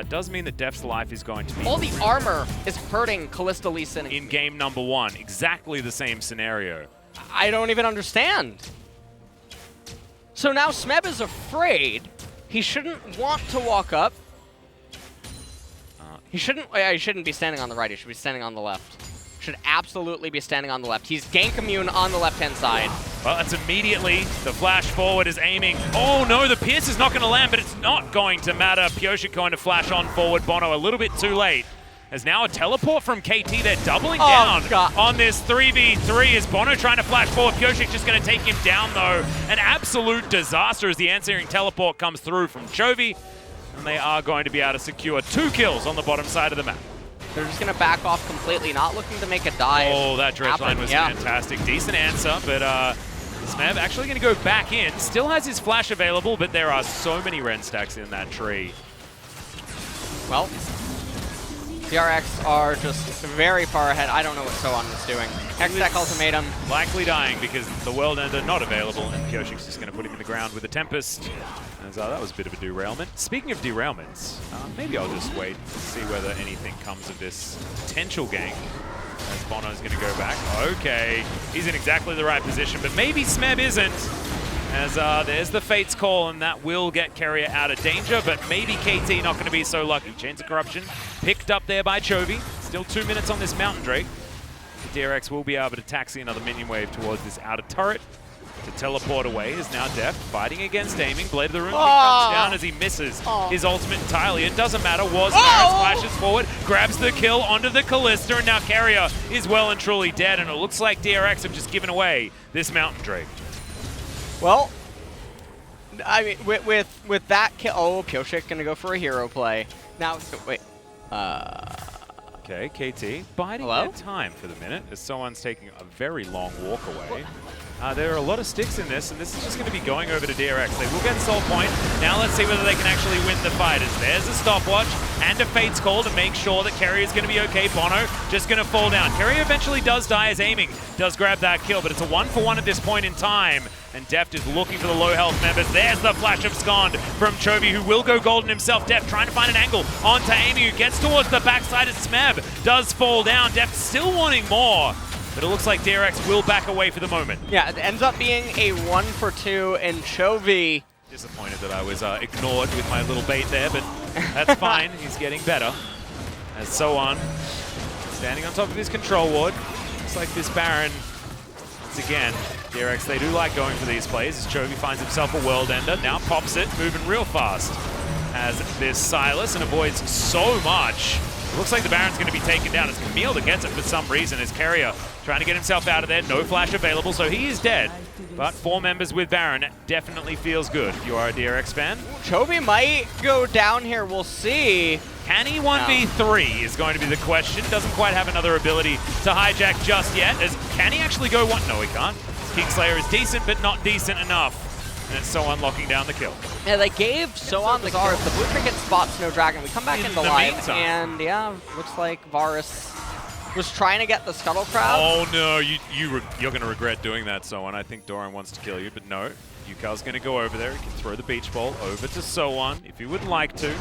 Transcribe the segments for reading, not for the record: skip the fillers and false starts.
it does mean that Def's life is going to be... All the armor is hurting Kalista Lee Sin. In game number 1, exactly the same scenario. I don't even understand. So now Smeb is afraid. He shouldn't want to walk up. He shouldn't be standing on the right. He should be standing on the left. Should absolutely be standing on the left. He's gank immune on the left-hand side. Well, that's immediately the flash forward is aiming. Oh no, the Pierce is not going to land, but it's not going to matter. Pyosik going to flash on forward. Bono a little bit too late. There's now a teleport from KT. They're doubling down on this 3v3. Is Bono trying to flash forward? Pyosik just going to take him down though. An absolute disaster as the answering teleport comes through from Chovy. And they are going to be able to secure 2 kills on the bottom side of the map. They're just going to back off completely, not looking to make a dive. Oh, that dredge line was fantastic. Decent answer, but Smeb actually going to go back in. Still has his flash available, but there are so many Ren stacks in that tree. Well, DRX are just very far ahead. I don't know what Soan was doing. Hextech ultimatum. Likely dying because the World Ender not available, and Pyosik's just going to put him in the ground with a Tempest. As, that was a bit of a derailment. Speaking of derailments, maybe I'll just wait to see whether anything comes of this potential gank. As Bono's going to go back. Okay, he's in exactly the right position, but maybe Smeb isn't. As there's the Fate's Call, and that will get Keria out of danger, but maybe KT not going to be so lucky. Chains of Corruption picked up there by Chovy. Still 2 minutes on this Mountain Drake. The DRX will be able to taxi another minion wave towards this outer turret. To teleport away is now Def, fighting against aiming. Blade of the Rune comes down as he misses his ultimate entirely. It doesn't matter. Splashes forward, grabs the kill onto the Kalista, and now Keria is well and truly dead, and it looks like DRX have just given away this Mountain Drake. Well, I mean, with that kill, Pyosik gonna go for a hero play. Now, wait. Okay, KT biding their time for the minute as someone's taking a very long walk away. There are a lot of sticks in this, and this is just going to be going over to DRX. They will get Soul Point. Now let's see whether they can actually win the fight. As there's a stopwatch and a Fate's Call to make sure that Keria is going to be okay. Bono just going to fall down. Keria eventually does die as aiming does grab that kill, but it's a 1-for-1 at this point in time. And Deft is looking for the low health members. There's the flash of Scond from Chovy, who will go golden himself. Deft trying to find an angle onto Amy, who gets towards the backside of Smeb. Does fall down. Deft still wanting more. But it looks like DRX will back away for the moment. Yeah, it ends up being a 1-for-2, and Chovy... Disappointed that I was ignored with my little bait there, but that's fine. He's getting better. As Soan standing on top of his control ward. Looks like this Baron, once again, DRX, they do like going for these plays. As Chovy finds himself a World Ender, now pops it, moving real fast. As this Silas and avoids so much. It looks like the Baron's going to be taken down. It's Camille that gets it for some reason. As Keria trying to get himself out of there. No flash available, so he is dead. But 4 members with Baron definitely feels good if you are a DRX fan. Chovy might go down here. We'll see. Can he 1v3 is going to be the question. Doesn't quite have another ability to hijack just yet. Can he actually go one? No, he can't. Kingslayer is decent, but not decent enough. And it's Soan locking down the kill. Yeah, they gave Soan the kill. The blue trinket spots no dragon. We come back into live, and yeah, looks like Varus was trying to get the Scuttle Crab. Oh no, you're going to regret doing that, Soan. I think Doran wants to kill you, but no. Yukal's going to go over there. He can throw the beach ball over to Soan if he would like to.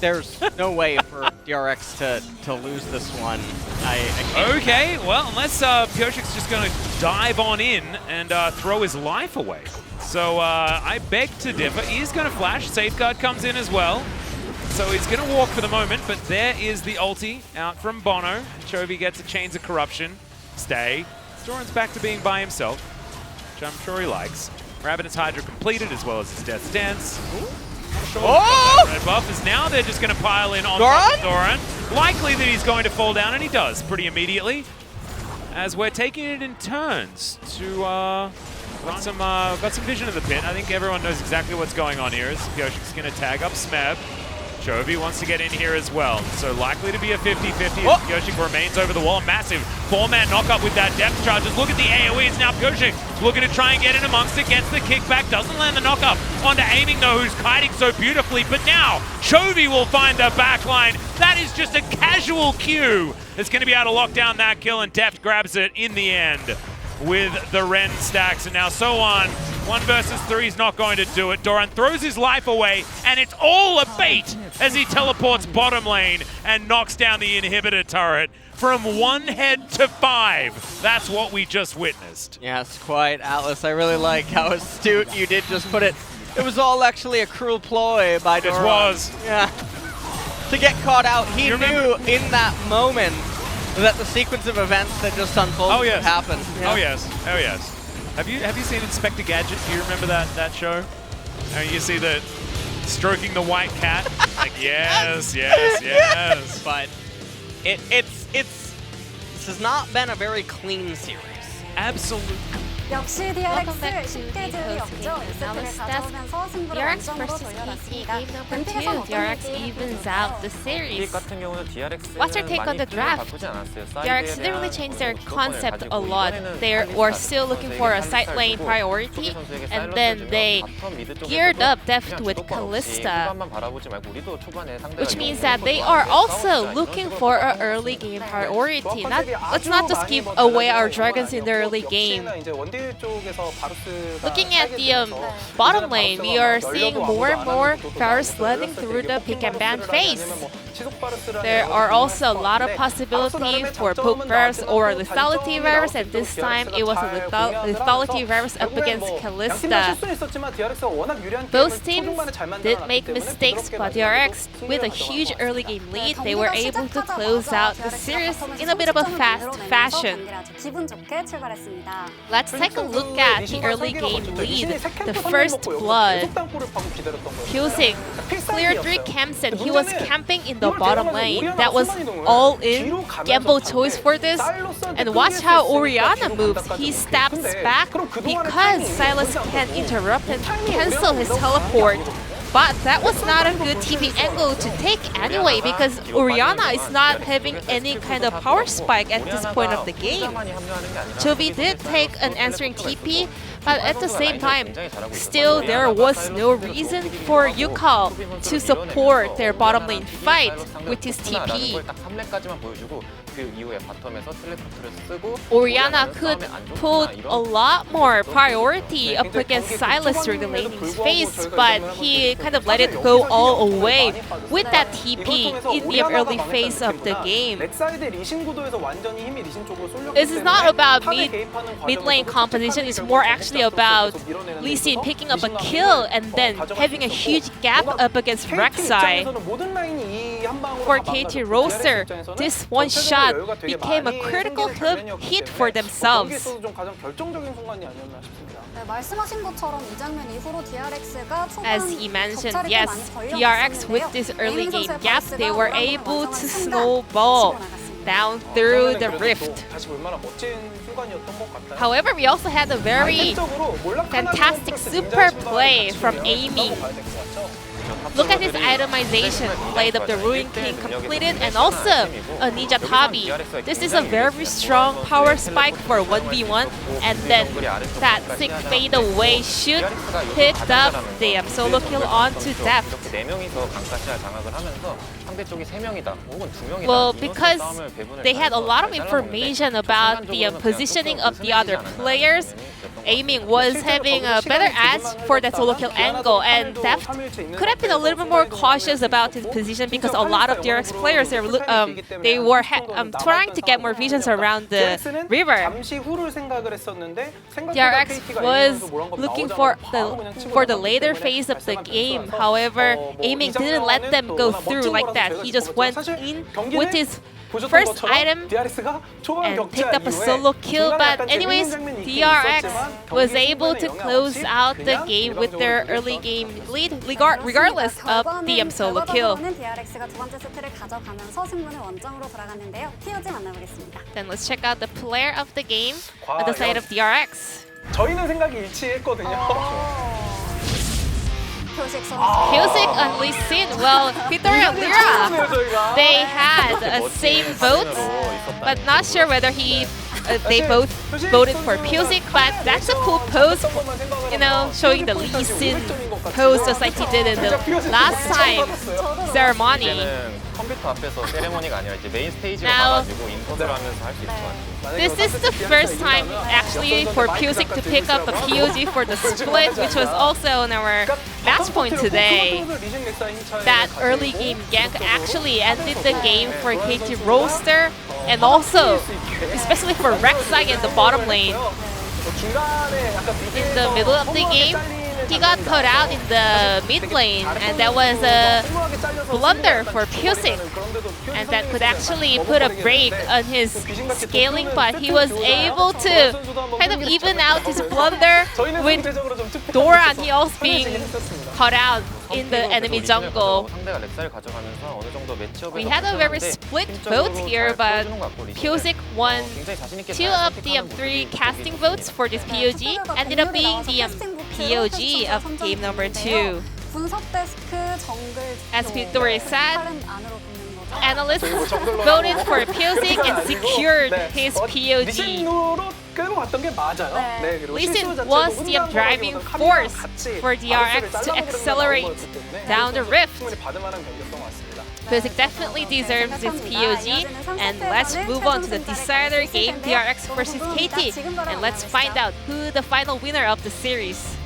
There's no way for DRX to lose this one. I can't. Okay, well, unless Pyosik's just going to dive on in and throw his life away. So I beg to differ. He is going to flash. Safeguard comes in as well. So he's going to walk for the moment, but there is the ulti out from Bono. Chovy gets a Chains of Corruption. Stay. Doran's back to being by himself, which I'm sure he likes. Rabbit's Hydra completed, as well as his Death Stance. Red buff is now they're just going to pile in on Doran. Likely that he's going to fall down, and he does pretty immediately. As we're taking it in turns to got some vision of the pit. I think everyone knows exactly what's going on here. As Pyosik's going to tag up Smeb. Chovy wants to get in here as well. So likely to be a 50-50 as Pyosik remains over the wall. Massive 4-man knockup with that depth charge. Just look at the AoE. It's now Pyosik looking to try and get in amongst it. Gets the kickback. Doesn't land the knockup onto aiming though, who's kiting so beautifully. But now Chovy will find the backline. That is just a casual Q. It's going to be able to lock down that kill, and Deft grabs it in the end with the Ren stacks. And now Soan 1 versus 3 is not going to do it. Doran throws his life away, and it's all a bait as he teleports bottom lane and knocks down the inhibitor turret from 1 head to 5. That's what we just witnessed. Yes, quite, Atlas. I really like how astute you did just put it. It was all actually a cruel ploy by Doran. It was. Yeah. To get caught out, he knew in that moment that the sequence of events that just unfolded would happen. Yeah. Oh yes, oh yes. Have you seen Inspector Gadget? Do you remember that show? And you see the stroking the white cat? Like yes, yes. But this has not been a very clean series. Absolutely. 역시 Welcome DRX back to 쉽게 the 들이 post 없죠. game 1세트를 analysis. 가져오면서 승부를 DRX 원점으로 versus KT 돌려놨습니다. game number 벤틱에선 2. 어떤 DRX 게임을 evens 보여줄까요? out the series. 같은 경우는 What's your take on the draft? DRX didn't really change their concept a lot. They were still looking for a side lane priority, and then they geared up Deft with Kalista, which means that they are also looking for an early game priority. Let's not just give away our dragons in the early game. Looking at the bottom lane, we are seeing more and more Varus sledding through the pick and ban phase. There are also a lot of possibilities for poke Varus or lethality Varus, and this time it was a lethality Varus up against Kalista. Both teams did make mistakes, but DRX, with a huge early game lead, they were able to close out the series in a bit of a fast fashion. Let's take a look at the early game lead, the first blood. Pyosik cleared 3 camps and he was camping in the bottom lane. That was all in. Gamble choice for this. And watch how Orianna moves. He steps back because Silas can interrupt and cancel his teleport. But that was not a good TP angle to take anyway, because Orianna is not having any kind of power spike at this point of the game. Chovy did take an answering TP, but at the same time, still there was no reason for Yukal to support their bottom lane fight with his TP. Orianna could put a lot more priority up against Silas during the laning phase, but he kind of let it go all away with that TP in the early phase of the game. This is not about mid lane composition, it's more actually about Lee Sin picking up a kill and then having a huge gap up against Rek'Sai. For KT Roster, this one shot became a critical hit for themselves. As he mentioned, yes, DRX with this early game gap, they were able to snowball down through the rift. However, we also had a very fantastic super play from Amy. Look at his itemization, played up the Ruin King completed, and also a Ninja Tabi. This is a very strong power spike for 1v1, and then that sick fade away shoot picked up the solo kill onto Deft. Well, because they had a lot of information about the positioning of the other players, Aiming was having a better edge for that solo kill angle, and Deft could have been a little bit more cautious about his position because a lot of DRX players they were trying to get more visions around the river. DRX was looking for the later phase of the game. However, Aiming didn't let them go through like that. He just went in with his first item and picked up a solo kill, but anyways, DRX was able to close out the game with their early game lead, regardless of the solo kill. Then let's check out the player of the game on the side of DRX. 저희는 생각이 일치했거든요. Pyosik and Lee Sin, well, Peter and Lyra, they had the same votes, but not sure whether they both voted for Pyosik, but that's a cool pose, you know, showing the Lee Sin pose just like he did in the last time ceremony. 컴퓨터 앞에서 세레모니가 아니라 이제 메인 스테이지로 Now- 가가지고 인터뷰를 하면서 할 수 있을 것 같아요. This is the first time actually for Pusick to pick up the POG for the split, which was also on our match point today. That early game gank actually ended the game for KT Roaster, and also, especially for Rek'Sai in the bottom lane. In the middle of the game, he got cut out in the mid lane, and that was a blunder for Pusick. And that could actually put a break on his scaling, but he was able to kind of even out his blunder with Dora, and he also being cut out in the enemy jungle. 상대가 렉사를 가져가면서 어느 정도 매치업을 We had a very split vote here, but Pusick won 2 of the 3 casting votes for this POG, ended up being the POG of game number 2. 분석 데스크 정글 As Victoria said, 다른 안으로 붙는 거죠. analysts voted for Pusick and secured his POG. 리신으로 끌고 갔던 게 맞아요. 네. 네, 그리고 Lee Sin 실수 자체도 was the 혼자 driving 한번하기보다는 force 카미랑 같이 for DRX to 아웃사이드 accelerate 잘라버리는 거였기 때문에 down the rift. 충분히 받을 만한 경기였던 것 같습니다. Pusick definitely deserves this POG, and let's move on to the decider game, DRX versus KT, and let's find out who the final winner of the series.